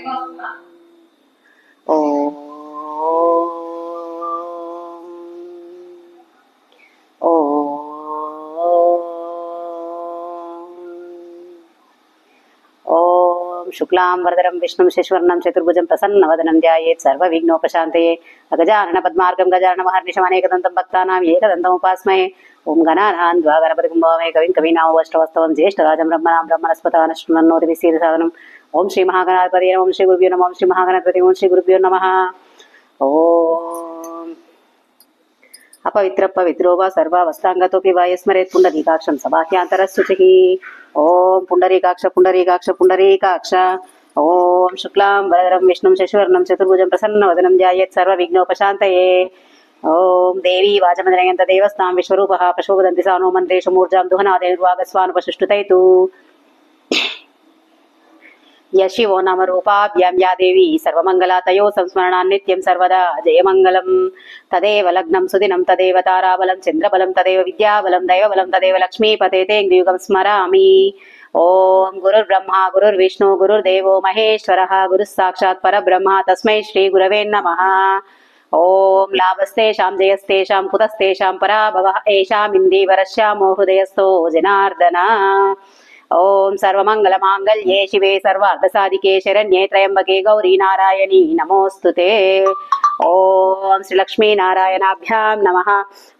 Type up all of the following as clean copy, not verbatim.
ఓం शुक्लां वरदरं विष्णुं शशिवर्णं चतुर्भुजं प्रसन्नवदनं ध्यायेत् सर्वविघ्नोपशान्तये अगजानन पद्मार्गं गजाननमहर्निशम् अनेकदन्तं भक्तानां एकदन्तमुपास्महे ओं गणानां द्वा गणपतिं भावये कविं कवीनामुपष्टवस्तवं ज्येष्ठराजं ब्रह्मणां ब्रह्मणस्पतानश्नुनन्नोति विसीदसादनम् ओं श्री महागणाधिपतये नमः ओं श्री गुरुभ्यो नमः ओं श्री महागणाधिपतये ओं श्री गुरुभ्यो नमः ओम अपवित्र पवित्रो वा सर्वावस्थांगतोऽपि वा यस्मरेत् पुण्डरीकाक्षं सबाह्यान्तरस्सुचिः ओम पुण्डरीकाक्ष पुण्डरीकाक्ष पुण्डरीकाक्ष ओम शुक्लां वरदरं विष्णुं शशिवर्णं चतुर्भुजं प्रसन्नवदनं ध्यायेत् सर्वविघ्नोपशान्तये ओम देवी वाचमदनयन्त देवस्तां विश्वरूपः पशुवदन्ति सानो मन्त्रेषु मूर्जां दुहनादेर्वागस्वानुपसुष्टुतैतु यशिवो नाम रूपाभ्यां या देवी सर्वमंगला तयो संस्मरणान् नित्यं सर्वदा जयमंगलम् तदेव लग्नं सुदिनं तदेव ताराबलं चन्द्रबलं तदेव विद्याबलं दैवबलं तदेव लक्ष्मीपते तेऽङ्घ्रियुगं स्मरामि ओम गुरुर्ब्रह्मा गुरुर्विष्णु गुरुर्देवो महेश्वरः गुरुः साक्षात् परब्रह्म तस्मै श्री गुरवे नमः ओम लाभस्तेषां जयस्तेषां कुतस्तेषां पराभवः येषामिन्दीवरस्यामो हृदयस्थो जनार्दन ओम सर्वमंगल मांगल्ये शिवे सर्वार्थसाधिके शरण्ये त्र्यंबके गौरी नारायणी नमोस्तुते ओम श्री लक्ष्मी नारायणाभ्यां नमः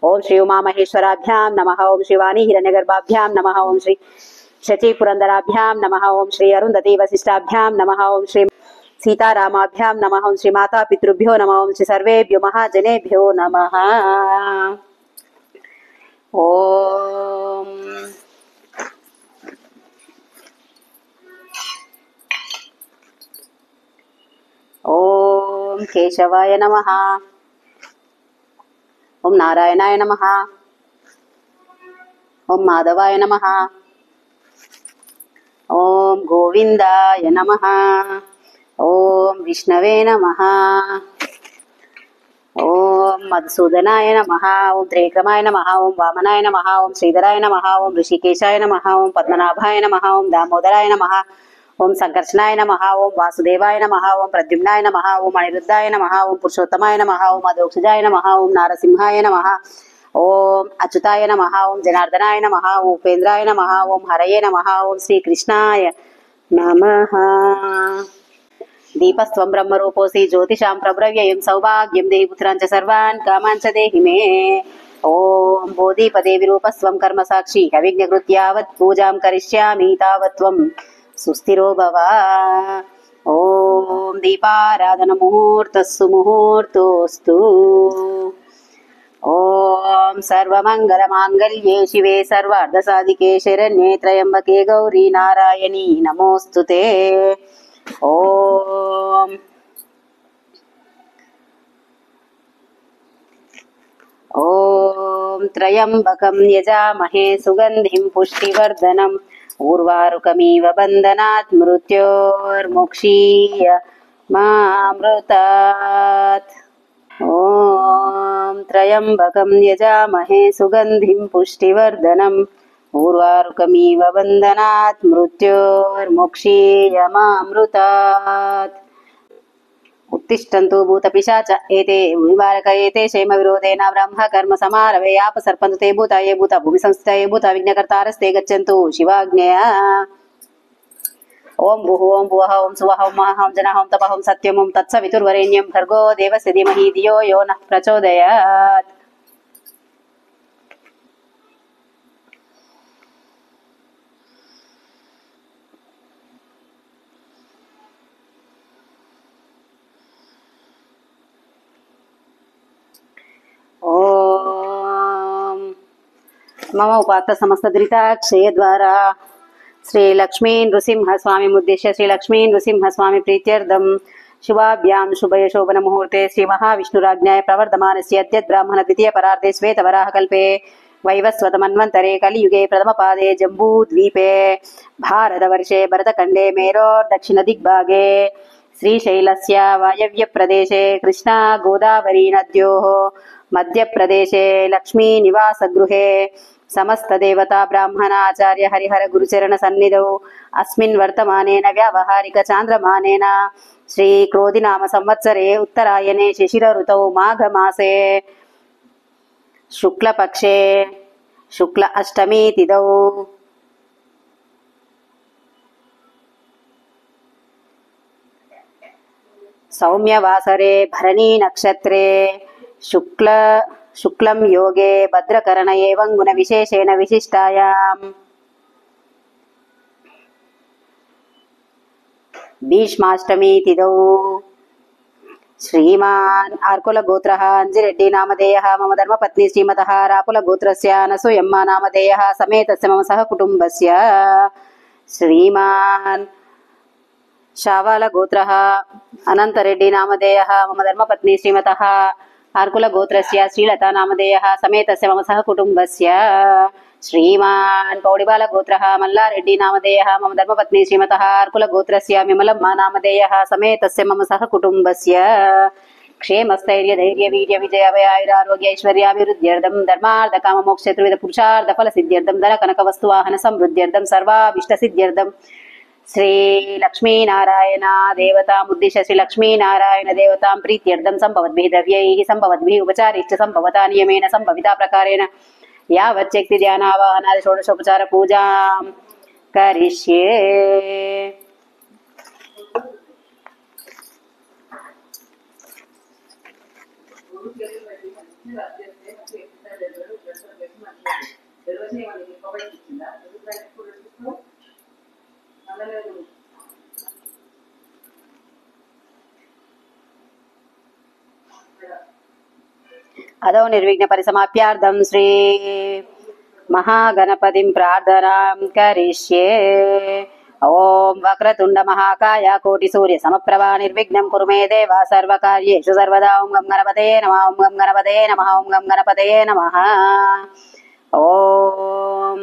ओम श्री उमा महेश्वराभ्यां नमः ओम श्री वाणी हिरण्यगर्भाभ्यां नमः ओम श्री शची पुरंदराभ्यां नमः ओम श्री अरुंधती वसिष्ठाभ्यां नमः ओम श्री सीतारामाभ्यां नमः ओम श्री माता पितृभ्यो नमः ओम श्री सर्वेभ्यो महाजनेभ्यो नमः ओम ओम केशवाय नमः ओम नारायणाय नमः ओम माधवाय नमः ओम गोविंदाय नमः ओम विष्णवे नमः ओम मधुसूदनाय नमः ओम त्रिविक्रमाय नमः ओम वामनाय नमः ओम श्रीधराय नमः ओम ऋषिकेशाय नमः ओम पद्मनाभाय नमः ओम दामोदराय नमः ओम संकर्षणाय नमः ओम वासुदेवाय नमः ओम प्रद्युम्नाय नमः ओम अनिरुद्धाय नमः ओम पुरुषोत्तमाय नमः ओम अधोक्षजाय नमः ओम नारसिंहाय नमः ओम अच्युताय नमः ओम जनार्दनाय नमः ओम उपेन्द्राय नमः ओम हरये नमः ओम श्री कृष्णाय नमः दीपस्त्वं ब्रह्मरूपोऽसि ज्योतिषां प्रभ्रव्ययं सौभाग्यं देहि पुत्रान् च सर्वान् कामान् च देहि मे ओम बोधिपदे विरूपस्त्वं कर्मसाक्षी अविघ्नकृत्यावत् पूजां करिष्यामि तावत् त्वं सुस्थिरो भव ओम दीपाराधन मुहूर्तस्सु मुहूर्तोऽस्तु ओम सर्वमंगल मांगल्ये शिवे सर्वार्थसाधिके शरण्ये त्र्यंबके गौरी नारायणी नमोस्तुते ओम ओम त्र्यंबकं यजामहे सुगंधिं पुष्टिवर्धनम् ऊर्वारुकमिव बन्धनात् मृत्योर्मुक्षीय मामृतात् ओम त्र्यंबकं यजामहे सुगंधिं पुष्टिवर्धनम् ऊर्वारुकमिव बन्धनात् मृत्योर्मुक्षीय मामृतात् उत्तिष्ठन्तु भूतपिशाच एते भूमिबालक एते क्षेम विरोधेन ब्रह्म कर्म समारभे आपसर्पन्तु ते भूता ये भूता भूमि संस्थिता ये भूता विघ्नकर्तारस्ते गच्छन्तु शिवाज्ञया ओम भुः ओम भुवः ओम सुवः ओम महः ओम जनः ओम तपः ओम सत्यम् ओम तत्सवितुर्वरेण्यं भर्गो देवस्य धीमहि धियो यो नः प्रचोदयात् ओम मम उपात्त समस्त दुरिताक्षय द्वारा श्री लक्ष्मी नृसिंह स्वामी उद्देश्य श्री लक्ष्मी नृसिंह स्वामी प्रीत्यर्थम शुभाभ्यां शुभय शोभन मुहूर्ते श्री महाविष्णुराज्ञाय प्रवर्धमानस्य अद्य ब्राह्मण द्वितीय परार्धे श्वेतवराह कल्पे वैवस्वत मन्वन्तरे कलियुगे प्रथम पादे जम्बूद्वीपे भारतवर्षे भरतखण्डे मेरोर् दक्षिण दिग्भागे श्रीशैलस्य वायव्य प्रदेशे कृष्णा गोदावरी नद्योः मध्य प्रदेशे लक्ष्मी निवास गृहे సమస్త దేవతా బ్రాహ్మణ ఆచార్య హరిహర గురుచరణ సన్నిధౌ అస్మిన్ వర్తమానేన వ్యావహారిక చాంద్రమానేన శ్రీ క్రోధినామ సంవత్సరే ఉత్తరాయణే శిశిర ఋతౌ మాఘమాసే శుక్లపక్షే శుక్ల అష్టమి తిథౌ సౌమ్యవాసరే భరణీ నక్షత్రే శుక్లం యోగే భద్రకరణ ఏవం గుణ విశేషేణ విశిష్టాయాం భీష్మాష్టమి తిథౌ శ్రీమాన్ ఆర్కుల గోత్ర అంజిరెడ్డి నామధేయ మమ ధర్మపత్ని శ్రీమత రాకుల గోత్రస్య అనసూయమ్మ నామధేయ సమేతస్య మమ సహ కుటుంబస్య శ్రీమాన్ శావాల గోత్ర అనంతరెడ్డి నామధేయ మమ ధర్మపత్ని శ్రీమత ఆర్కుల గోత్రస్య శ్రీలత నామధేయ సమేతస్య మమ సహ కుటుంబస్య శ్రీమాన్ పౌడిబాల గోత్ర మల్లారెడ్డి నామధేయ మమ ధర్మపత్ని శ్రీమత ఆర్కుల గోత్రస్య విమలమ్మ నామధేయ సమేతస్య మమ సహ కుటుంబస్య క్షేమస్థైర్య ధైర్య వీర్య విజయ అభయాయురారోగ్య ఐశ్వర్యాభివృద్ధ్యర్థం ధర్మార్థ కామ మోక్ష చతుర్విధ పురుషార్థ ఫల సిద్ధ్యర్థం ధన కనక వస్తు వాహన సమృద్ధ్యర్థం సర్వాభిష్ట సిద్ధ్యర్థం శ్రీ లక్ష్మీనారాయణ దేవతాముద్దిశ్య శ్రీ లక్ష్మీనారాయణ దేవతాం ప్రీత్యర్థం సంభవద్భిః ద్రవ్యైః సంభవద్భిః ఉపచారైశ్చ సంభవతా నియమేన సంభవితా ప్రకారేణ యావచ్చక్తి ధ్యానావాహనాది షోడశోపచార పూజాం కరిష్యే. అదో నిర్విఘ్న పరిసమాప్యార్థం శ్రీ మహాగణపతిం ప్రార్థనాం కరిష్యే. ఓం వక్రతుండ మహాకాయ కోటి సూర్య సమప్రభా నిర్విఘ్నం కురు మే దేవ సర్వకార్యేషు సర్వదా. ఓం గం గణపతయే నమః. ఓం గం గణపతయే నమః. ఓం గం గణపతయే నమః. ఓం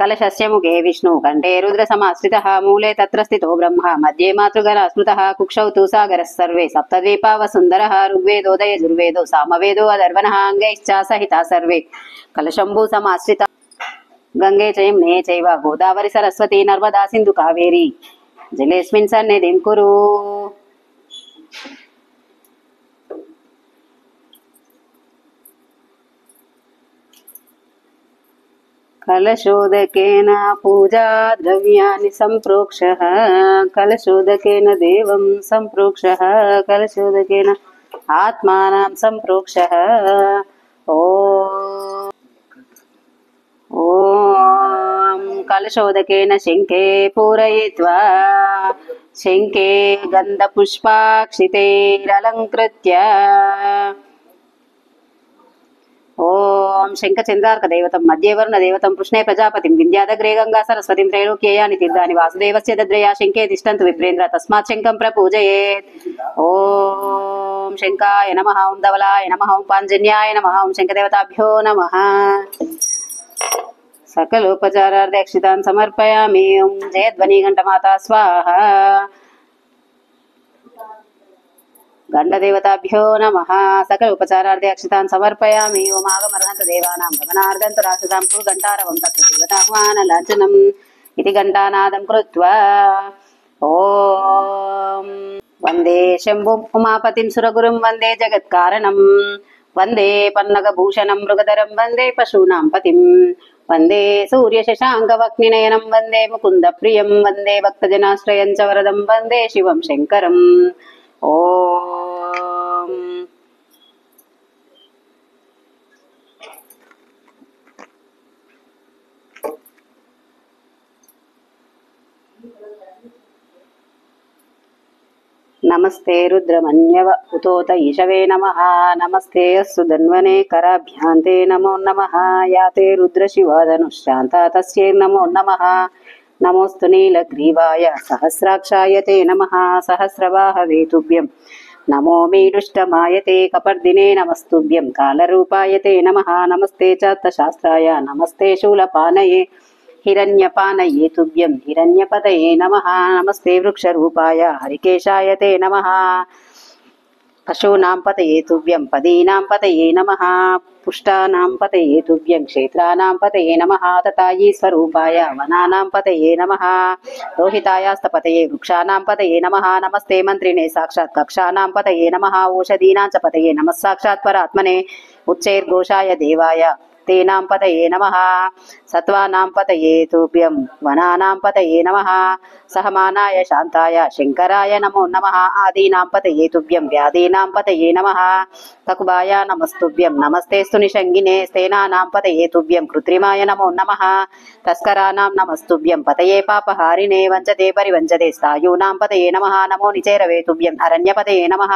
కలశస్య ముఖే విష్ణు కంఠే రుద్ర సమాశ్రితః మూలే తత్ర స్థితో బ్రహ్మ మధ్యే మాతృగణ స్మృతః కుక్షౌ తు సాగరః సర్వే సప్తద్వీపా వసుందరః ఋగ్వేదోదయ యజుర్వేదో సామవేదో అధర్వణః అంగైశ్చ సహితా సర్వే కలశంభూ సమాశ్రిత గంగే చ యమునే చైవ గోదావరి సరస్వతి నర్మదా సింధు కావేరి జలేస్మిన్ సన్నిధిం కురు. కలశోదకేన పూజా ద్రవ్యాన్ని సంప్రోక్షః కలశోదకేన దేవం సంప్రోక్షః కలశోదకేన ఆత్మానం సంప్రోక్షః. ఓం కలశోదకేన శంఖే పూరయిత్వా శంఖే గంధపుష్పాక్షితైరలంకృత్య. ఓం శంఖచంద్రార్క దైవతం మధ్యే వరుణ దేవతం కృష్ణే ప్రజాపతిం వింధ్యాదగ్రే గంగా సరస్వతిం త్రైలోక్యేయాని తీర్థాని వాసుదేవస్య దద్రయా శంఖే తిష్టంతు విప్రేంద్ర తస్మాత్ శంఖం ప్రపూజయేత్. ఓం శంఖాయ నమః. ఓం ధవలాయ నమః. ఓం పాంజన్యాయ నమః. ఓం శంఖదేవతాభ్యో నమః. సకలోపచారార్థక్షితాన్ సమర్పయామి. ఓం జయధ్వని ఘంటమాతా స్వాహ. గండదేవతాభ్యో నమః. సకల ఉపచారార్థే అక్షితాన్ సమర్పయామి. ఓం ఆగమర్హంత దేవానాం గమనార్థంతు రాసదాం కు ఘంటారవం తత్ర దేవతాహ్వాన లాంఛనం ఇది ఘంటానాదం కృత్వా. ఓం వందే శంభుం ఉమాపతిం సురగురుం వందే జగత్కారణం వందే పన్నగభూషణం మృగధరం వందే పశూనాం పతిం వందే సూర్య శశాంకవక్నినయనం వందే ముకుంద ప్రియం వందే భక్తజనాశ్రయం చ వరదం వందే శివం శంకరం. ఓం నమస్తే రుద్రమన్యవ ఉతోత ఈశవే నమః. నమస్తే అస్సు ధన్వనే కరాభ్యాంతే నమో నమః. యాతే రుద్రశివాధనుశ్శాంత తస్యై నమో నమః. నమోస్తు నీలగ్రీవాయ సహస్రాక్షాయ తే నమః. సహస్రవాహవే తుభ్యం నమో మీడుష్టమాయ తే కపర్దినే నమస్తుభ్యం. కాలరూపాయ తే నమః. నమస్తే చాత్తశాస్త్రాయ నమస్తే శూలపానయే హిరణ్యపానయే తుభ్యం హిరణ్యపతయే నమః. నమస్తే వృక్షరూపాయ హరికేశాయ తే నమః. पशूनां पतये तुभ्यं पदीनां पतये नमः पुष्टानां पतये तुभ्यं क्षेत्राणां पतये नमः ततायी स्वरूपाय वनानां पतये नमः रोहितायास्तपतये वृक्षाणां पतये नमः नमस्ते मन्त्रिणे साक्षात् कक्षाणां पतये नमः ओषधीनां च पतये नमः साक्षात् परात्मने उच्चैर्घोषाय देवाय तेनां पतये नमः सत्त्वानां पतये तुभ्यं वनानां पतये नमः सहमानाय शान्ताय शङ्कराय नमो नमः आदीनां पतये तुभ्यं व्याधीनां पतये नमः ककुबाय नमस्तुभ्यं नमस्तेस्तु निषङ्गिने स्तेनानां पतये तुभ्यं कृत्रिमाय नमो नमः तस्कराणां नमस्तुभ्यं पतये पापहारिणे वञ्चते परिवञ्चते स्थायूनां पतये नमः नमो निचैरवे तुभ्यम् अरण्यपतये नमः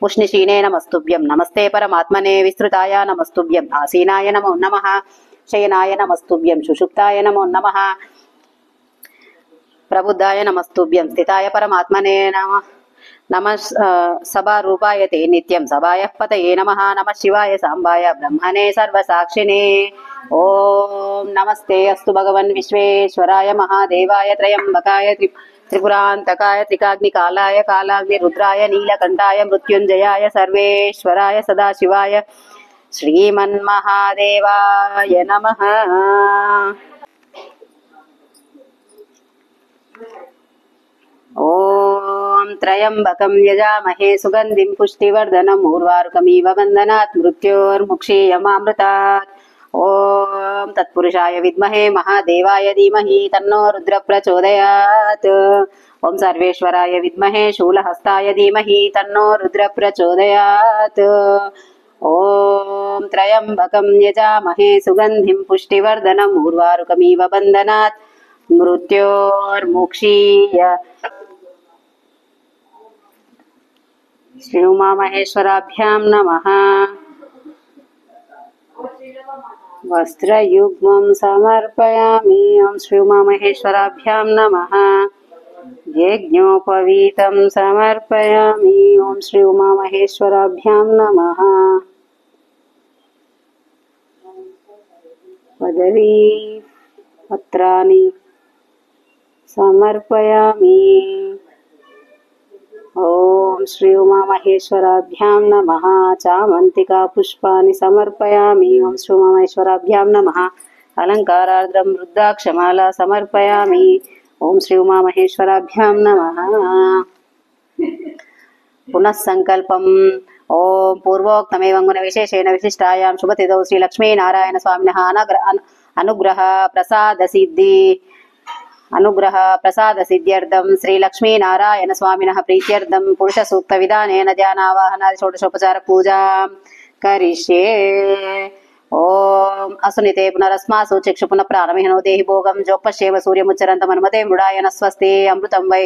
उष्णिशीने नमस्तुभ्यं नमस्ते परमात्मने विस्तृताय नमस्तुभ्यम् आसीनाय नमो नमः शयनाय नमस्तुभ्यं सुषुप्ताय नमो नमः प्रबुद्धाय नमस्तुभ्यं स्थिताय परमात्मने नमः नमः सभारूपाय ते नित्यं सभाय पतये नमः नमः शिवाय सांबाय ब्रह्मणे सर्वसाक्षिणे ओम नमस्ते अस्तु भगवन् विश्वेश्वराय महादेवाय त्रयंबकाय त्रिपुरांतकाय त्रिकाग्निकालाय कालाग्निरुद्राय नीलकंठाय मृत्युंजयाय सर्वेश्वराय सदाशिवाय श्रीमन्महादेवाय नमः। ओम त्र्यंबकं यजामहे सुगंधिं पुष्टिवर्धनम् उर्वारुकमिव बन्धनात् मृत्योर्मुक्षीयमामृतात्। ओम तत्पुरुषाय विद्महे महादेवाय धीमहि तन्नो रुद्र प्रचोदयात्। ओम सर्वेश्वराय विद्महे शूलहस्ताय धीमहि तन्नो रुद्र प्रचोदयात्। ओम त्र्यंबकं यजामहे सुगंधिं पुष्टिवर्धनम् उर्वारुकमिव बन्धनात् मृत्योर्मुक्षीय। श्री उमामहेश्वराभ्यां नमः। वस्त्रयुग्मं समर्पयामि ओं श्री उमामहेश्वराभ्यां नमः। यज्ञोपवीतं समर्पयामि ओं श्री उमामहेश्वराभ्यां नमः। पदवी पत्राणि समर्पयामि ओम श्री उमामहेश्वराभ्यां नमः। चामन्तिका पुष्पाणि समर्पयामि ओम श्री उमामहेश्वराभ्यां नमः। अलङ्कारार्द्रं रुद्राक्षमाला समर्पयामि ओम श्री उमामहेश्वराभ्यां नमः। पुनः संकल्पम् ओम पूर्वोक्तमेव गुणविशेषेण विशिष्टायां शुभतिथौ श्री लक्ष्मीनारायण स्वामिनः अनुग्रह प्रसाद सिद्ध्यर्थं श्री लक्ष्मीनारायण स्वामिनः प्रीत्यर्थं पुरुष सूक्त विधानेन ध्यानावाहनादि षोडशोपचार पूजां करिष्ये। ओम असुनिते पुनरस्मासु चक्षु पुनः प्राणमिहनो देहि भोगं जोपश्येव सूर्यमुच्चरन्तमनुमते मृडाय न स्वस्ति अमृतं वै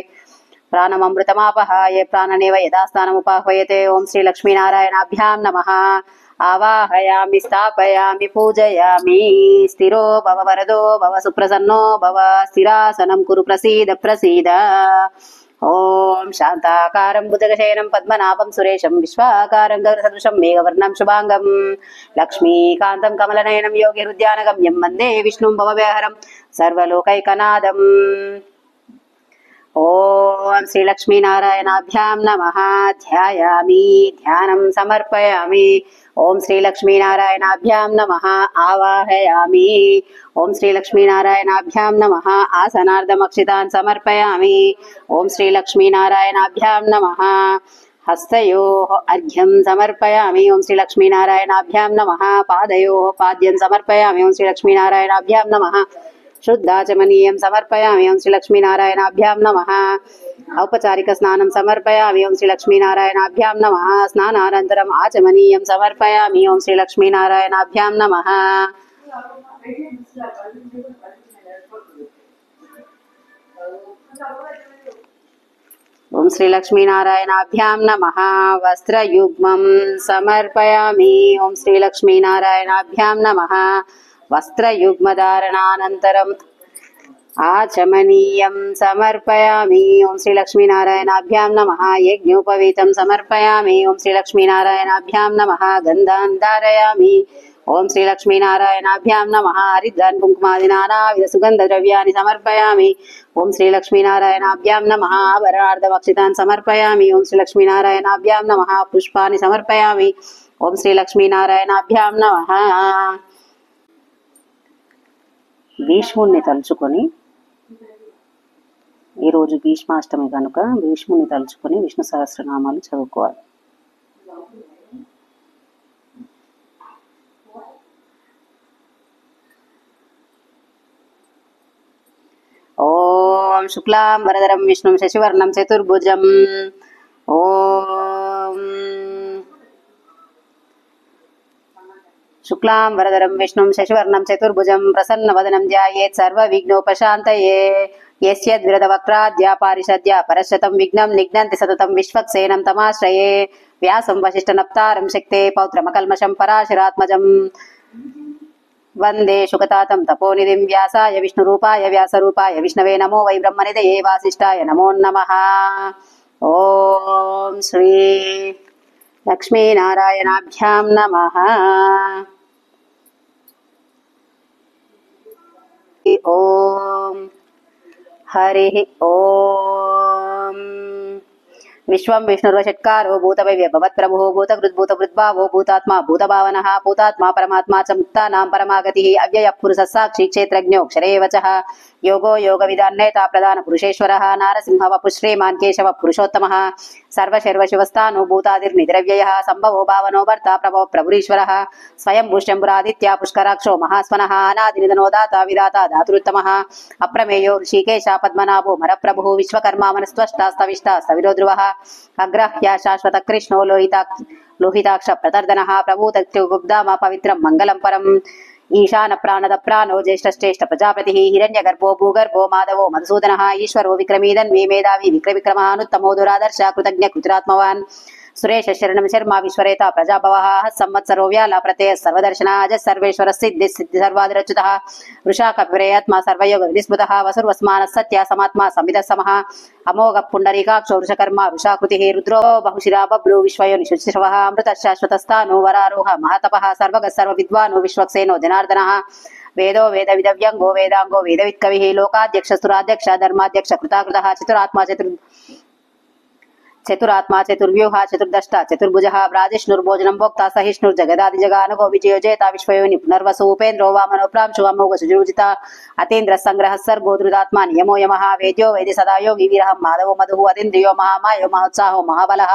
प्राणममृतमापहाय प्राणनेव यदा स्थानमुपाह्वयते। ओम श्री लक्ष्मीनारायणाभ्यां नमः। आवाहयामि स्थापयामि पूजयामि। स्थिरो भव वरदो भव सुप्रसन्नो भव स्थिरासनं कुरु प्रसीद प्रसीद। ओम शान्ताकारं भुजगशयनं पद्मनाभं सुरेशं विश्वाकारं गगनसदृशं मेघवर्णं शुभांगं लक्ष्मीकान्तं कमलनयनं योगिहृद्यानगम्यं वन्दे विष्णुं भवभयहरं सर्वलोकैकनाथम्। ओम श्री लक्ष्मीनारायणाभ्यां नमः। ध्यायामि ध्यानं समर्पयामि ओम श्री लक्ष्मीनारायणाभ्यां नमः। आवाहयामि ओम श्री लक्ष्मीनारायणाभ्यां नमः। आसनार्धमक्षितान् समर्पयामि ओम श्री लक्ष्मीनारायणाभ्यां नमः। हस्तयोः अर्घ्यं समर्पयामि ओम श्री लक्ष्मीनारायणाभ्यां नमः। पादयोः पाद्यं समर्पयामि ओम श्री लक्ष्मीनारायणाभ्यां नमः। शुद्धाचमनीयं समर्पयामि ओं श्री लक्ष्मीनारायणाभ्यां नमः। औपचारिक स्नानं समर्पयामि ओं श्री लक्ष्मीनारायणाभ्यां नमः। स्नानानन्तरम् आचमनीयं समर्पयामि ओं श्री लक्ष्मीनारायणाभ्यां नमः। ओं श्री लक्ष्मीनारायणाभ्यां नमः। वस्त्रयुग्मं समर्पयामि ओं श्री लक्ष्मीनारायणाभ्यां नमः। वस्त्रयुग्मधारणानन्तरम् आचमनीयं समर्पयामि ओं श्री लक्ष्मीनारायणाभ्यां नमः। यज्ञोपवीतं समर्पयामि ओं श्री लक्ष्मीनारायणाभ्यां नमः। गन्धान् धारयामि ఓం శ్రీ లక్ష్మీనారాయణాభ్యాం నమః. హరిద్రాన్ కుంకుమాది నానావిధ సుగంధ ద్రవ్యాన్ని సమర్పయామి. ఓం శ్రీ లక్ష్మీనారాయణాభ్యాం నమః. ఆభరణార్థవక్షితాన్ సమర్పయామి. ఓం శ్రీ లక్ష్మీనారాయణాభ్యాం నమః. పుష్పాన్ని సమర్పయామి. ఓం శ్రీ లక్ష్మీనారాయణాభ్యాం నమః. భీష్ముణ్ణి తలుచుకొని, ఈరోజు భీష్మాష్టమి కనుక భీష్ముని తలుచుకొని విష్ణు సహస్రనామాలు చదువుకోవాలి. ఓం శుక్లాం వరదరం విష్ణుం శశివర్ణం చతుర్భుజం. ఓం శుక్లాం వరదరం విష్ణుం శశివర్ణం చతుర్భుజం ప్రసన్నవదనం ధ్యాయేత్ సర్వవిఘ్నోపశాంతయే. యస్యద్విరదవక్త్రాద్యా పారిషద్య పరశతం విఘ్నం నిఘ్నంతి సతతం విశ్వక్సేనం తమాశ్రయే. వ్యాసం వశిష్ఠనప్తారం శక్తే పౌత్రమకల్మషం పరాశరాత్మజం వందే శుకతాతం తపోనిధిం. వ్యాసాయ విష్ణురూపాయ వ్యాసరూపాయ విష్ణవే నమో వై బ్రహ్మనిధయే వాసిష్ఠాయ నమో నమః. ఓం శ్రీ లక్ష్మీనారాయణాభ్యాం నమః. ఓం హరి ఓం. విశ్వం విష్ణుర్వషట్కారో భూతభవ్య భవత్ప్రభుః భూతకృద్భూతభృద్భావో భూతాత్మా భూతభావనః భూతాత్మా పరమాత్మా చ ముక్తానాం పరమాగతిః అవ్యయః పురుషः సాక్షి క్షేత్రజ్ఞో క్షరే వచః యోగో యోగవిదాన్నేతా ప్రధాన పురుషేశ్వరः నారసింహ వపుః శ్రీమాన్ కేశవ పురుషోత్తమः సర్వశర్వశివస్థానో భూతాదిర్నిద్రవ్యయः సంభవో భావనో భర్త ప్రభవ ప్రభురీశ్వరः స్వయం భూష్యంబురాదిత్య పుష్కరాక్షో మహాస్వనः అనాదినిధనో దాత విధాత ధాతృత్తమः అప్రమేయో ఋషికేశ పద్మనాభో మరప్రభుః విశ్వకర్మా మనస్త్వష్టాస్తవిష్టా సవిరో ధ్రువः అగ్రహ్య శాశ్వత కృష్ణో లోహితాక్ష ప్రతర్దనః ప్రభూతగుబ్ధామ పవిత్రం మంగళం పరం. ఈశాన ప్రాణద ప్రాణో జ్యేష్ఠశ్రేష్ఠ ప్రజాపతిః హిరణ్యగర్భో భూగర్భో మాధవో మధుసూదనः ఈశ్వరో విక్రమీదన్వీ మేధావి విక్రమః దురాదర్శ కృతజ్ఞ కృతిరాత్మవాన్ సురేష శరణం శర్మా విశ్వరేత ప్రజాభవః సంవత్సరో వ్యాల ప్రత్యయ సర్వదర్శన అజ సర్వేశ్వర సిద్ధి సిద్ధి సర్వాదిరచ్యుతః వృషాకపిరేయాత్మా సర్వయోగ విస్మృతః వసుర్వస్మానః సత్య సమాత్మా సంవిద సమః అమోఘ పుండరీకాక్షో వృషకర్మ వృషాకృతిః రుద్రో బహుశిరా బభ్రు విశ్వయోని శుచిశ్రవః అమృత శాశ్వతస్థానో వరారోహ మహాతపః సర్వగ సర్వవిద్వానో విశ్వక్సేనో జనార్దనః వేదో వేద విదవ్యంగో వేదాంగో వేదవిత్కవిః లోకాధ్యక్ష ధర్మాధ్యక్ష కృతాకృతః చతురాత్మా చతుర్వ్యూహ చతుర్దష్ట చతుర్భుజః బ్రాజిష్ణుర్భోజనం భోక్తా సహిష్ణుర్జగదాది జగానగో విజయో జేత విశ్వయోని పునర్వసు ఉపేంద్రో వామనో ప్రాంశు అమోఘ సుజుజిత అతీంద్ర సంగ్రహ సర్గోధృతాత్మా నియమో యమః వేద్యో వేది సదా యోగి వీరః మాధవో మధుః అతీంద్రియో మహామాయో మహోత్సాహో మహాబలః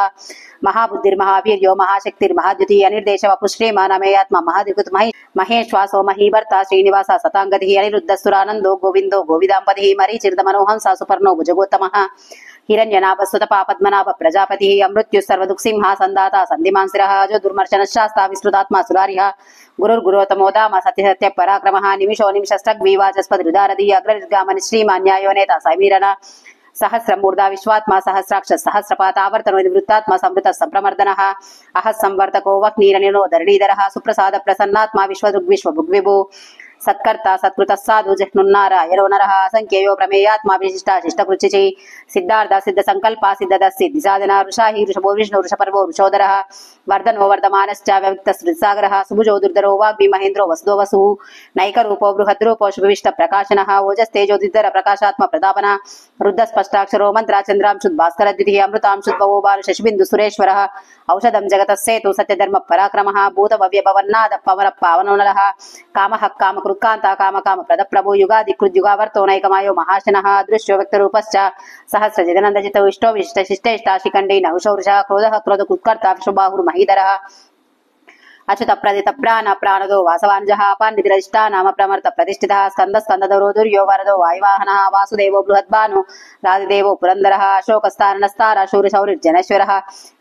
మహాబుద్ధిర్మహావీర్యో మహాశక్తిర్మహాద్యుతి అనిర్దేశ వపు శ్రీమానమేయాత్మ మహాదికృత్ మహేశ్వాసో మహీభర్త శ్రీనివాస సతాంగతి అనిరుద్ధస్తురానందో గోవిందో గోవిదాంపతి మరీచిర్దమనోహంస సుపర్ణో భుజగోత్తమః హిరణ్యనాభస్వత పద్మనాభ ప్రజాపతి అమృత్యు సర్వదుఃఖసింహ సందాత సంధిమాన్ శిరః అజో దుర్మర్శన శాస్తా విస్తృతాత్మా సురారిః గురుర్గురోతమో దామ సత్యసత్య పరాక్రమః నిమిషో నిమిషస్ట్రగ్వివాచస్పతి రుదారది అగ్రగామని శ్రీమాన్యాయో నేత సమీరణ సహస్రమూర్ధా విశ్వాత్మా సహస్రాక్ష సహస్రపాత ఆవర్తనో నివృత్తాత్మ సంవృత సంప్రమర్దనః అహ సంవర్తకో వక్నీరనినో ధరణీధరః సుప్రసాద ప్రసన్నాత్మా విశ్వభుగ్విభు సత్కర్త సత్కృత సాధు జహ్నున్నారాయణో నరః అసంఖ్యేయో ప్రమేయాత్మా విశిష్ట శిష్టకృచిచి సిద్ధార్థ సిద్ధ సంకల్ప సిద్ధద సిద్ధి సాధన వృషాహి వృషభో విష్ణు వృషపర్వో వృషోదరః వర్ధనో వర్ధమానశ్చ వ్యక్త సాగరః సుభుజో దుర్ధరో వాగ్మి మహేంద్రో వసుదో వసుః నైకరూపో బృహద్రూపో శుభవిష్ట ప్రకాశనః ఓజస్తేజోదిద్దర ప్రకాశాత్మ ప్రతాపన రుద్ధ స్పష్టాక్షరో మంత్రాచంద్రాంశుద్ భాస్కర ద్వితీయ అమృతాంశుద్భవో బాలు శశిబిందు సురేశ్వరః ఔషధం జగతస్సేతు సత్యధర్మ పరాక్రమః భూత భవ్య భవన్నాద పవన పావనోనలః కామః కామకృత్కాంత కామ ప్రద ప్రభు యుగాది కృద్యుగావర్తో నైకమాయో మహాశనః అదృశ్యో వ్యక్తరూపశ్చ సహస్ర జగనందజితో ఇష్టో విశిష్ట శిష్టేష్టాశిఖండీ నహుషౌరుష క్రోధః క్రోధ కుత్కర్త విశ్వబాహుర్ మహీధరః అచ్యుత ప్రదిత ప్రాణదో వాసవాంజః పాన్నిధిరజిష్టా నామ ప్రమర్త ప్రతిష్ఠితః స్కందధరో దుర్యో వరదో వాయువాహనః వాసుదేవో బృహద్భాను రాదిదేవో పురందరః అశోకస్తారణస్తార శూరశౌరిర్జనేశ్వరః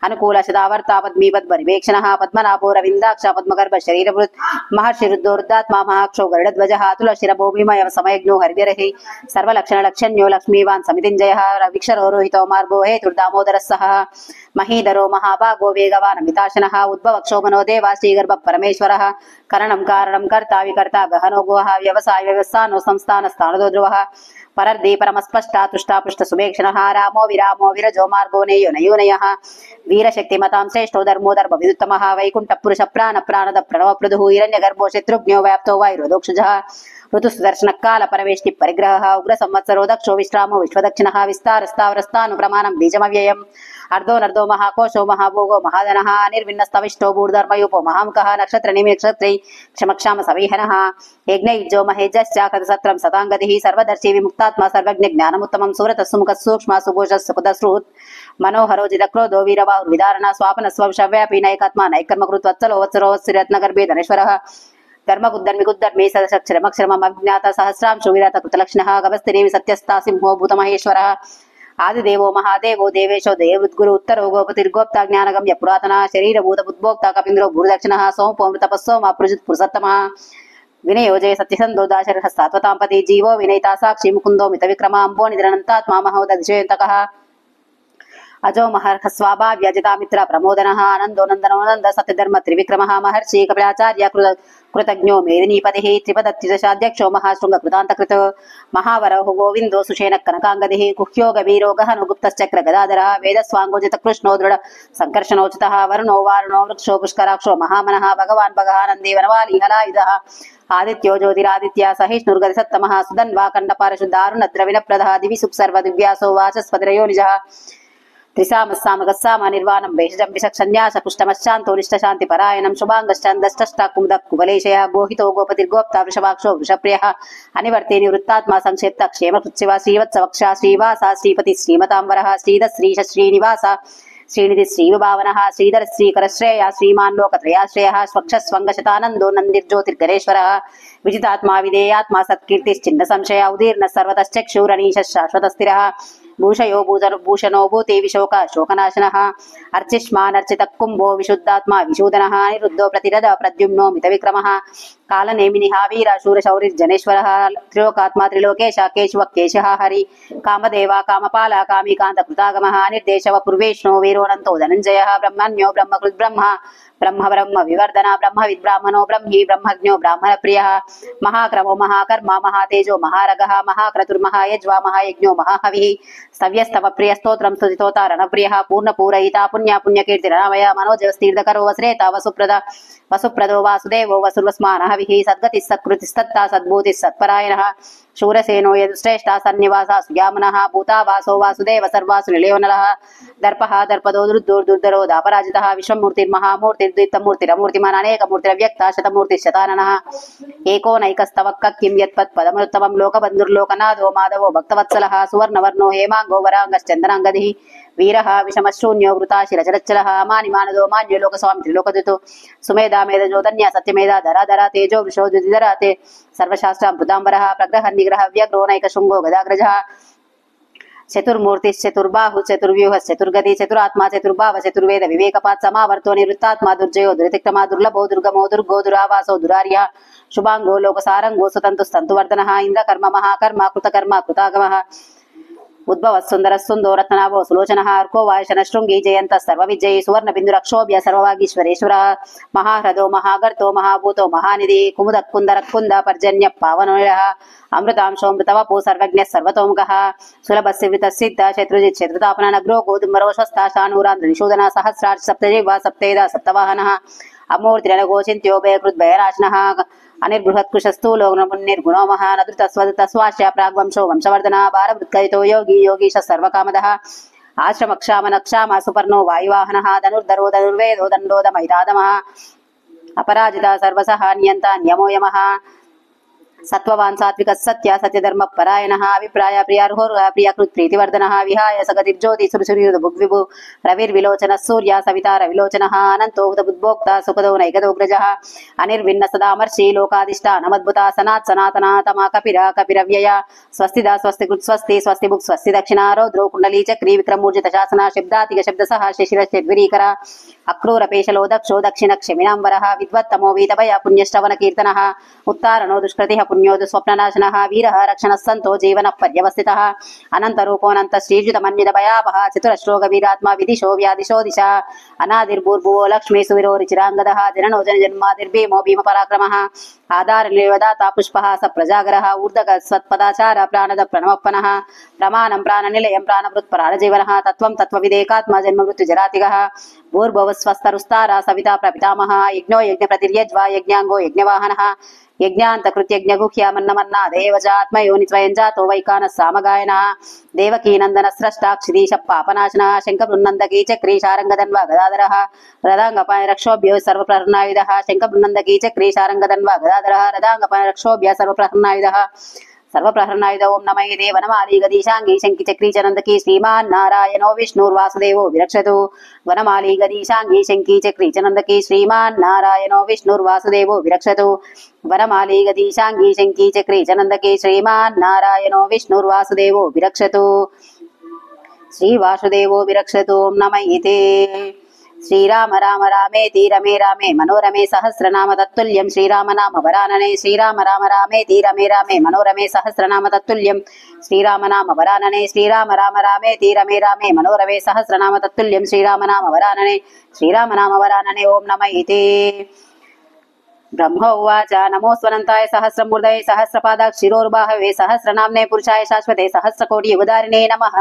అనుకూల శతావర్త పద్మీపద్మరివేక్షణః పద్మనాభో రవిందాక్ష పద్మగర్భ శరీరవృత్ మహర్షిరుద్ధోర్ధాత్మా మహాక్షో గరుడధ్వజః అతుల శిరభూమిమయ సమయజ్ఞో హరివిరహి సర్వలక్షణ లక్షణ్యో లక్ష్మీవాన్ సమితింజయః రవిక్షరో రోహితో మార్గో హేతుర్దామోదరः సహ మహీధరో మహాభాగో వేగవాన్ అమితాశనః ఉద్భవక్షోభనో దేవా శ్రీ गर्भ परमेश्वरः करणं कारणं कर्ता विकर्ता गहनो गुहः व्यवसाय व्यवस्थानो संस्थान स्थानो ध्रुवः परर्दि परमस्पष्टा तुष्टा पुष्ट सुमेक्षणः रामो विरामो विरजो मार्गो नेयो नयोनयः वीरशक्तिमतां श्रेष्ठो धर्मो धर्म विदुत्तमः वैकुण्ठ पुरुष प्राण प्राणद प्रणव प्रदुः हिरण्यगर्भो शत्रुघ्नो व्याप्तो वायुरोदोक्षजः ऋतुसुदर्शन काल परमेष्टि परिग्रहः उग्र संवत्सरो दक्षो विश्रामो विश्वदक्षिणः विस्तारस्तावरस्तानु प्रमाणं बीजमव्ययम् अर्धो नर्धो महाकोशो महाभोगो महाधनः निर्विन्नस्तविष्टो भूर्धर्मयूपो महामुखः नक्षत्र निमिक्षत्रै क्षमक्षाम सविहनः यज्ञयुज्जो महेजश्चाकृतसत्रं सताङ्गतिः सर्वदर्शी विमुक्तात्मा सर्वज्ञ ज्ञानमुत्तमं सुरतः सुमुखः सूक्ष्मः सुघोषः सुखदश्रुत् मनोहरो जितक्रोधो वीरबाहुर्विदारणः स्वापन स्वव्यापी नैकात्मा नैकर्मकृत् वत्सलो वत्सरो वत्सरत्नगर्भे धनेश्वरः धर्मगुद्धर्मि सदक्षरमक्षरमज्ञात सहस्रांशो विरात कृतलक्षणः गभस्तिरेवि सत्यस्ता सिंहो भूतमहेश्वरः आदिदेवो महादेवो देवेशो देवोद्गुरु उत्तरो गोपतिर्गोप्ता ज्ञानगम्य पुरातनः शरीरभूत उद्भोक्ता कपीन्द्रो भूर्दक्षिणः सोमपोमृतपस्सोम अपृजुत् पुरुषोत्तमः विनयोजय सत्यसन्धो दाशरः सात्वतांपति जीवो विनयिता साक्षी मुकुन्दो मितविक्रमा अम्बो निधनन्तात्मा महोदधिशयन्तकः अजो महर्ष स्वाभाव्यजिता मित्र प्रमोदनः आनन्दो नन्दनोनन्द सत्यधर्म त्रिविक्रमः महर्षि कपिलाचार्य कृतज्ञो मेदिनीपतिः त्रिपदत्रिदशाध्यक्षो महाशृंग कृतान्तकृत महावरः गोविन्दो सुषेण कनकाङ्गदिः गुह्यो गभीरो गहनो गुप्तश्चक्र गदाधरः वेदस्वाङ्गोजित कृष्णो दृढ सङ्कर्षणोचितः वरुणो वारुणो वृक्षो पुष्कराक्षो महामनः भगवान् भगवानन्दे वनवाली हलायुधः आदित्यो ज्योतिरादित्य सहिष्णुर्गति सत्तमः सुधन्वा कण्डपारशुद्धारुणद्रविणप्रदः दिवि सुप्सर्व दिव्यासो वाचस्पतिरयो निजः त्रिसामस्सामगस्साम निर्वाणं भेषजं विषक्षन्यास पुष्टमश्चान्तो निष्ठशान्तिपरायणं शुभाङ्गश्चन्दष्टष्टा कुमुदः कुवलेशयः गोहितो गोपतिर्गोप्ता वृषभाक्षो वृषप्रियः अनिवर्ते निवृत्तात्मा संक्षेप्त क्षेमकृत्सिवा श्रीवत्सवक्षा श्रीवासा श्रीपति श्रीमताम्बरः श्रीधः श्रीश श्रीनिवास श्रीनिधि श्रीविभावनः श्रीधर श्रीकरश्रेया श्रीमान् लोकत्रयाश्रयः स्वक्षस्वङ्गशतानन्दो नन्दिर्ज्योतिर्गणेश्वरः विजितात्मा विधेयात्मा सत्कीर्तिश्चिन्न संशय उदीर्णः सर्वतश्चक्षुरनीशः शाश्वतस्थिरः भूषयो भूषणो भूते विशोक शोकनाशनः अर्चिष्मानर्चितः कुम्भो विशुद्धात्मा विशूदनः निरुद्धो प्रतिरद प्रद्युम्नो मितविक्रमः कालनेमिनिः वीरशूरशौरिर्जनेश्वरः त्रिलोकात्मा त्रिलोकेश केशवः केशः हरि कामदेवा कामपाला कामिकान्त कृतागमः निर्देशव पूर्वेष्णो वीरोऽनन्तो धनञ्जयः ब्रह्मण्यो ब्रह्मकृद्ब्रह्म ब्रह्म ब्रह्म विवर्धन ब्रह्मविद् ब्राह्मणो ब्रह्मी ब्रह्मज्ञो ब्राह्मण प्रियः महाक्रमो महाकर्मा महातेजो महारगः महाक्रतुर्महायज्वा महायज्ञो महाहविः स्तव्यस्तव प्रिय स्तोत्रं स्तुतितोता रणप्रियः पूर्णपूरयिता पुण्या पुण्यकीर्तिरनामय मनोजवस्तीर्धकरो वस्रेता वसुप्रदो वासुदेवो वसुर्वस्मानः विः सद्गतिः सत्कृतिस्तत्ता सद्भूतिः सत्परायणः शूरसेनो यदुश्रेष्ठा सन्निवासा सुयामनः भूतावासो वासुदेव सर्वासु निलयोनलः दर्पः दर्पदो दुर्दुर्दुर्धरो दापराजितः विश्वमूर्तिर्महामूर्तिर्द्वित्तमूर्तिरमूर्तिमान् अनेकमूर्तिरव्यक्ता शतमूर्तिश्शताननः एको नैकस्तवक्क किं यत्पदमृत्तमं लोकबन्धुर्लोकनाथो माधवो भक्तवत्सलः सुवर्णवर्णो हेमाङ्गो वराङ्गश्चन्दनाङ्गदिः वीरः विषमशून्यो घृताशिरचरच्चलः मानिमानदो मान्यो लोकस्वामी त्रिलोकदुतो सुमेधा मेधजोधन्या सत्यमेधा धराधरा तेजो वृषो द्विधरा ते सर्वशास्त्रामृताम्बरः प्रग्रह निग्रह व्यग्रो नैकशृङ्गो गदाग्रजः चतुर्मूर्तिश्चतुर्बाहु चतुर्व्यूहश्चतुर्गति चतुरात्मा चतुर्भाव चतुर्वेद विवेकपात् समावर्तो निवृत्तात्मा दुर्जयो दुरितिक्रमा दुर्लभो दुर्गमो दुर्गो दुरावासो दुरार्यः शुभाङ्गो लोकसारङ्गो सुतन्तुस्तन्तुवर्धनः इन्द्रकर्म महाकर्म कृतकर्म कृतागमः उद्भव सुंदर सुंदो रत्नाभो सुलोचनः अर्को वायशन शृंगी जयंत सर्वविजयी सुवर्ण बिंदुरक्षोभ्य सर्ववागीश्वरेश्वरः महाह्रदो महागर्तो महाभूतो महानिधि कुमुद कुंदर कुंद पर्जन्य पावनोयः अमृतांशोऽमृतवपो सर्वज्ञ सर्वतोमुखः सुलभस्य वृतसिद्ध शत्रुजित् शत्रुतापन नग्रो गोधुमरो स्वस्ता शानूरान्द्र निषूदन सहस्रार्च सप्तजिह्वा सप्तेद सप्तवाहनः अमूर्तिरनघोचिन्त्योभयकृद्भयनाशनः अनिर्बृहत्कुशस्तु लोकमुन्निर्गुणो महानदृतस्वदतस्वाश्य प्राग्वंशो वंशवर्धनः भारवृत्कयितो योगी योगीश सर्वकामदः आश्रमक्षामनक्षाम सुपर्णो वायुवाहनः धनुर्धरो धनुर्वेदो दण्डोदमहितादमः अपराजिता सर्वसः नियन्ता नियमो यमः सत्ववान् सात्विक सत्य सत्यधर्म परायणः अभिप्राय प्रियार्होर् प्रियकृत् प्रीतिवर्धनः विहाय सगतिर्ज्योति सुरसुर्युर्भुग्विभु रविर्विलोचनः सूर्य सविता रविलोचनः अनन्तो बुद्भोक्ता सुखदो नैकदोग्रजः अनिर्विन्न सदामर्षि लोकादिष्टानमद्भुता सनात् सनातना तमा कपिरव्यय स्वस्तिदा स्वस्तिकृत् स्वस्ति स्वस्तिभुक् स्वस्ति दक्षिणा रौद्रो कुण्डली चक्री विक्रमूर्जित शासना शब्दातिक शब्दसः शिशिरश्चिद्विरीकर अक्रूरपेशलो दक्षो दक्षिण क्षमिनाम्बरः विद्वत्तमो वीतभय पुण्यश्रवण कीर्तनः उत्तारणो दुष्कृतिः పుణ్యోదు స్వప్ననాశనః వీరః రక్షణः సంతో జీవనః పర్యవస్థితः అనంతరూపోనంత శ్రీయుతమన్విత భయాపహ చతురశ్లోక వీరాత్మ విదిశో వ్యాదిశో దిశ అనాదిర్భూర్భువో లక్ష్మీసు విరోరిచిరాంగదః జననో జన్మాదిర్భీమో భీమ పరాక్రమః ఆధారనిలయదాత పుష్పః స ప్రజాగరః ఊర్ధక సత్పదాచార ప్రాణద ప్రణవప్పనః ప్రమాణం ప్రాణనిలయం ప్రాణభృత్ ప్రాణజీవనః తత్వం తత్వవిదేకాత్మ జన్మ మృత్యు జరాతిగః భూర్భువస్వస్తరుస్తార సవితా ప్రపితామహ యజ్ఞో యజ్ఞ ప్రతిర్యజ్వా యజ్ఞాంగో యజ్ఞవాహనః యజ్ఞాంతకృత్యజ్ఞగుహ్యామన్నమన్నా దేవజాత్మయోనిత్వయం జాతో వైకానః సామగాయనః దేవకీ నందన స్రష్టా క్షిదీశ పాపనాశనః శంఖబృన్నందకీ చక్రీ శారంగదన్వా గదాధరః రదాంగపాయ రక్షోభ్యో సర్వప్రహర్ణాయుధః శంఖబృన్నందకీ చక్రీ శారంగదన్వా గదాధరః రదాంగపాయ రక్షోభ్య సర్వప్రహర్ణాయుధః सर्वप्रहरणायुध ओं नमः वनमाली गदीशांगी शंकी चक्री चनंदकी श्रीमान नारायणो विष्णुर्वासुदेवो विरक्षतु वनमाली गदीशांगी शंकी चक्री चनंदकी श्रीमान नारायणो विष्णुर्वासुदेवो विरक्षतु वनमाली गदीशांगी शंकी चक्री चनंदकी श्रीमान नारायणो विष्णुर्वासुदेवो विरक्षतु श्री वासुदेवो विरक्षतु ओं नमः श्रीराम राम रामेति रमे रामे मनोरमे सहस्रनाम तत्तुल्यं श्रीराम नाम वरानने श्रीराम राम रामेति रमे रामे मनोरमे सहस्रनाम तत्तुल्यं श्रीराम नाम वरानने श्रीराम राम रामेति रमे रामे मनोरमे सहस्रनाम तत्तुल्यं श्रीराम नाम वरानने श्रीराम नाम वरानने ओं नमः इति ब्रह्म उवाच नमोस्वनन्ताय सहस्रमूर्धये सहस्रपादाक्षिरोर्बाहवे सहस्रनाम्ने पुरुषाय शाश्वते सहस्रकोटि युगधारिणे नमः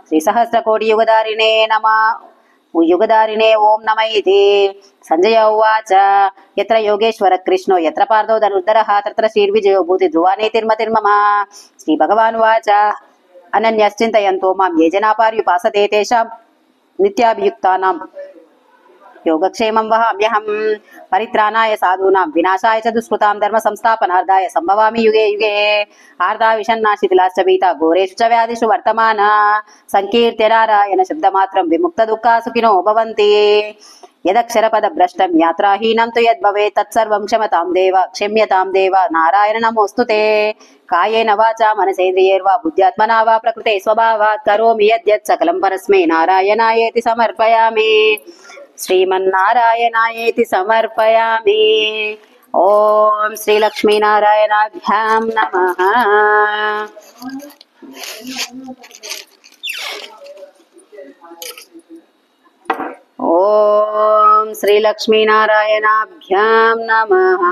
श्री सहस्रकोटि युगधारिणे नमः युगधारिणे ओं नमः इति संजय उवाच यत्र योगेश्वर कृष्णो यत्र पार्थो धनुर्धरः तत्र श्रीर्विजयो भूति ध्रुवानेतिर्मतिर्मम श्री भगवान् उवाच अनन्यश्चिन्तयन्तो मां ये जनाः पर्युपासते तेषां नित्याभियुक्तानां योगक्षेमं वहाम्यहं परित्राणाय साधूनां विनाशाय च दुष्कृतां धर्म संस्थापनार्थाय संभवामि युगे युगे आर्धाविषन्नाशिथिलाश्च भीता घोरेषु च व्याधिषु वर्तमान संकीर्त्य नारायण शब्दमात्रं विमुक्तदुःखा सुखिनो भवन्ति यदक्षरपदभ्रष्टं यात्राहीनं तु यद्भवेत् तत्सर्वं क्षमतां देव क्षम्यतां देव नारायण नमोऽस्तु ते कायेन वाचा मनसेन्द्रियैर्वा बुद्ध्यात्मना वा प्रकृते स्वभावात् करोमि यद्यत् सकलं परस्मै नारायणायेति समर्पयामि श्रीमन्नारायणायेति समर्पयामि ओम श्री लक्ष्मी नारायणाभ्यां नमः। ओम श्री लक्ष्मी नारायणाभ्यां नमः।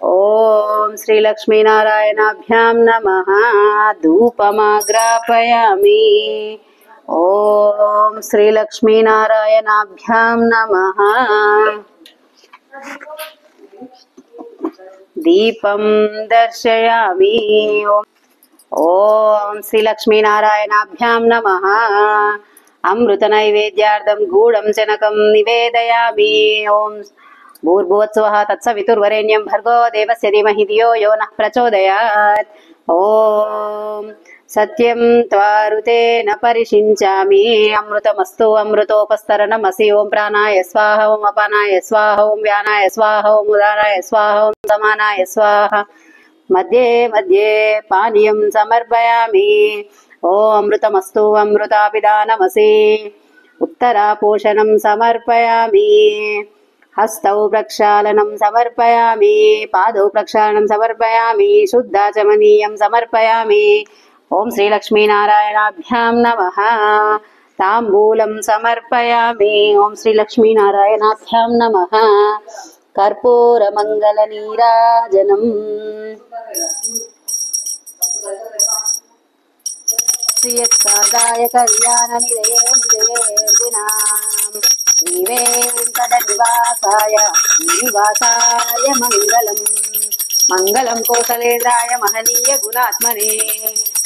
ओम श्री लक्ष्मी नारायणाभ्यां नमः। धूपमाग्रापयामि। ओम श्री लक्ष्मी नारायणाभ्यां नमः। दीपं दर्शयामि। ओम श्री लक्ष्मी नारायणाभ्यां नमः। अमृत नैवेद्यार्थं गूढं चनकं निवेदयामि। ओम भूर्भुवत्सुवः तत्सवितुर्वरेण्यं भर्गो देवस्य धीमहि धियो यो नः प्रचोदयात्। ओम सत्यं त्वारुतेन परिषिञ्चामि। अमृतमस्तु अमृतोपस्तरणमसि। ओं प्राणाय स्वाहा। ओं अपानाय स्वाहा। ओं व्यानाय स्वाहा। ओं उदानाय स्वाहा। ओं समानाय स्वाहा। मध्ये मध्ये पानीयं समर्पयामि। ओं अमृतमस्तु अमृतापिदानमसि। उत्तरापोषणं समर्पयामि। हस्तौ प्रक्षालनं समर्पयामि। पादौ प्रक्षालनं समर्पयामि। शुद्धाचमनीयं समर्पयामि। ओम श्री लक्ष्मी नारायणाभ्यां नमः। ताम्बूलं समर्पयामि। ओम श्री लक्ष्मी नारायणाभ्यां नमः। कर्पूरमङ्गलनीराजनम्। श्रियत्कादाय कल्याणनिधेर्दिनाम्। श्रीवेङ्कटनिवासाय श्रीनिवासाय मङ्गलम्। मङ्गलं कौसलेन्द्राय महनीय गुणात्मने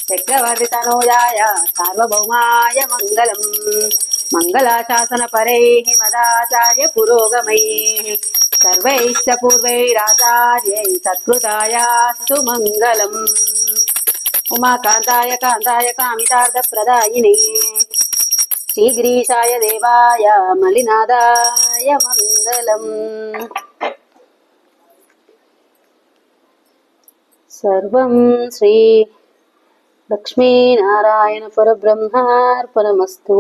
चक्रवर्तितनूजाय सार्वभौमाय मङ्गलम्। मङ्गलाशासनपरैः मदाचार्य पुरोगमैः सर्वैश्च पूर्वैराचार्यैः सत्कृतायास्तु मङ्गलम्। उमाकान्ताय कान्ताय कामितार्थप्रदायिने श्रीगिरीशाय देवाय मलिनादाय मङ्गलम्। सर्वं श्री లక్ష్మీనారాయణ పరబ్రహ్మార్పణమస్తు.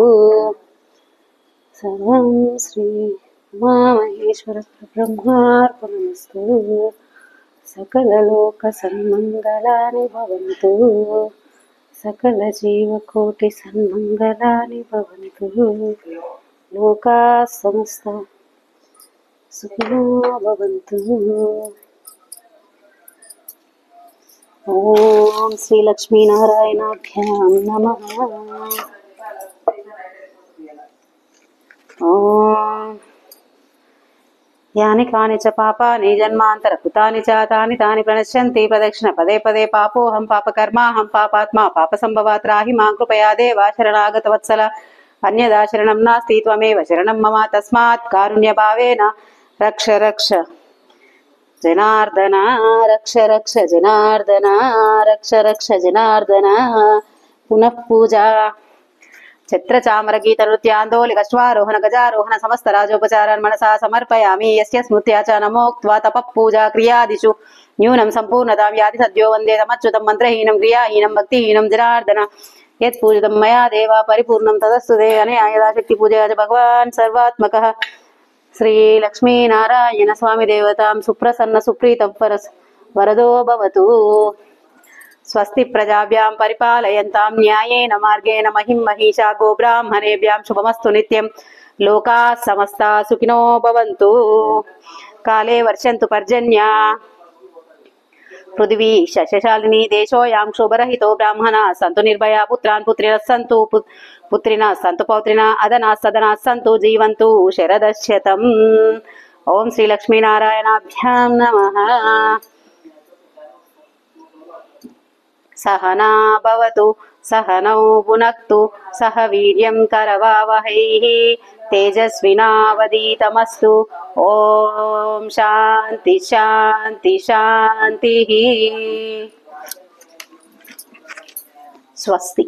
సర్వం శ్రీ ఉమామహేశ్వర పరబ్రహ్మార్పణమస్తు. సకలలోక సన్మంగళాని భవంతు. సకల జీవకోటి సన్మంగళాని భవంతు. లోకా సమస్త సుఖినో భవంతు. ఓం శ్రీ లక్ష్మీనారాయణాభ్యాం నమః. ఓం యాని కాని చ పాపాని జన్మాంతర కృతాని చ తాని తాని ప్రణశ్యంతి ప్రదక్షిణ పదే పదే పాపోహం పాపకర్మాహం పాపాత్మా పాప సంభవాత్ రాహి మాం కృపయా దేవా శరణాగత వత్సల. అన్యదా శరణం నాస్తి త్వమేవ శరణం మమ తస్మాత్ కారుణ్య భావేన రక్ష రక్ష జనార్దన. రక్ష రక్ష జనార్దన. రక్ష రక్ష జనార్దన. పునః పూజా ఛత్ర చామర గీత నృత్యాందోళిక శ్వారోహణ గజారోహణ సమస్త రాజోపచారాన్ మనసా సమర్పయామి. యస్య స్మృత్యా చ నమోక్త్వా తపః పూజా క్రియాదిషు న్యూనం సంపూర్ణతాం యాతి సద్యో వందే సమచ్యుతం మంత్రహీనం క్రియాహీనం భక్తిహీనం జనార్దన. యత్ పూజితం మయా దేవా పరిపూర్ణం తదస్తు తే. అనయా యథాశక్తి పూజయా చ భగవాన్ సర్వాత్మకః శ్రీ లక్ష్మీనారాయణ స్వామి దేవతాం సుప్రసన్న సుప్రీతం వరదో భవతు. స్వస్తి ప్రజాభ్యాం పరిపాలయంతాం న్యాయేన మార్గేణ మహిం మహిషా గోబ్రాహ్మణేభ్యాం శుభమస్తు నిత్యం. లోకా సమస్తా సుఖినో భవంతు. కాలే వర్షంతు పర్జన్యా పృథివీ శశశాలిని దేశోయాం శుభరహితో బ్రాహ్మణా సంతు నిర్భయా పుత్రాన్ పుత్రినః సంతు పుత్రినః సంతు పౌత్రినః అదనాః సదనాః సంతు జీవంతు శరదశతం. ఓం శ్రీ లక్ష్మీనారాయణాభ్యాం నమః. సహనా భవతు సహనౌ భునక్తు సహ వీర్యం కరవావహై తేజస్వినావదీతమస్తు. ఓం శాంతి శాంతి శాంతి. స్వస్తి.